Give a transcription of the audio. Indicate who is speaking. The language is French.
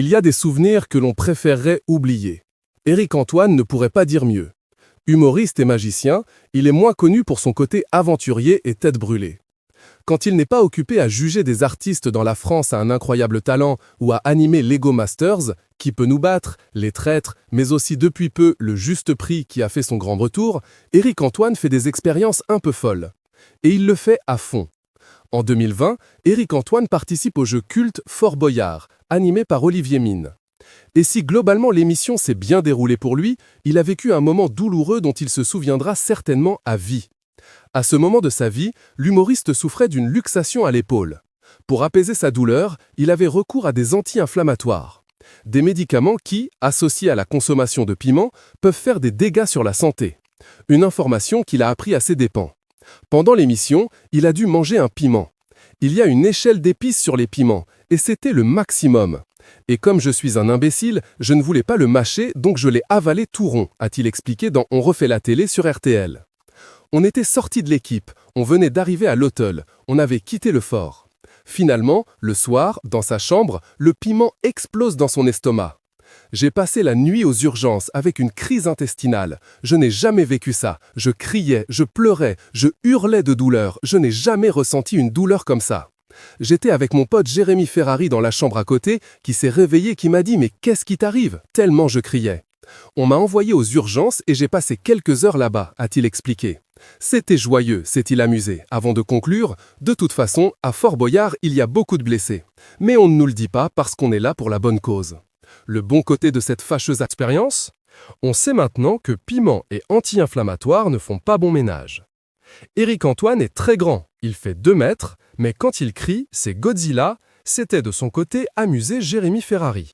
Speaker 1: Il y a des souvenirs que l'on préférerait oublier. Éric Antoine ne pourrait pas dire mieux. Humoriste et magicien, il est moins connu pour son côté aventurier et tête brûlée. Quand il n'est pas occupé à juger des artistes dans La France à un incroyable talent ou à animer Lego Masters, Qui peut nous battre, Les Traîtres, mais aussi depuis peu Le Juste Prix qui a fait son grand retour, Éric Antoine fait des expériences un peu folles. Et il le fait à fond. En 2020, Éric Antoine participe au jeu culte Fort Boyard, animé par Olivier Mine. Et si globalement l'émission s'est bien déroulée pour lui, il a vécu un moment douloureux dont il se souviendra certainement à vie. À ce moment de sa vie, l'humoriste souffrait d'une luxation à l'épaule. Pour apaiser sa douleur, il avait recours à des anti-inflammatoires. Des médicaments qui, associés à la consommation de piment, peuvent faire des dégâts sur la santé. Une information qu'il a appris à ses dépens. Pendant l'émission, il a dû manger un piment. Il y a une échelle d'épices sur les piments, et c'était le maximum. Et comme je suis un imbécile, je ne voulais pas le mâcher, donc je l'ai avalé tout rond, a-t-il expliqué dans On refait la télé sur RTL. On était sortis de l'équipe, on venait d'arriver à l'hôtel, on avait quitté le fort. Finalement, le soir, dans sa chambre, le piment explose dans son estomac. J'ai passé la nuit aux urgences avec une crise intestinale. Je n'ai jamais vécu ça. Je criais, je pleurais, je hurlais de douleur. Je n'ai jamais ressenti une douleur comme ça. J'étais avec mon pote Jérémy Ferrari dans la chambre à côté, qui s'est réveillé, qui m'a dit « Mais qu'est-ce qui t'arrive ?» Tellement je criais. On m'a envoyé aux urgences et j'ai passé quelques heures là-bas, a-t-il expliqué. C'était joyeux, s'est-il amusé, avant de conclure « De toute façon, à Fort Boyard, il y a beaucoup de blessés. Mais on ne nous le dit pas parce qu'on est là pour la bonne cause. » Le bon côté de cette fâcheuse expérience? On sait maintenant que piment et anti-inflammatoires ne font pas bon ménage. Éric Antoine est très grand, il fait 2 mètres, mais quand il crie, c'est Godzilla, c'était de son côté amusé Jérémy Ferrari.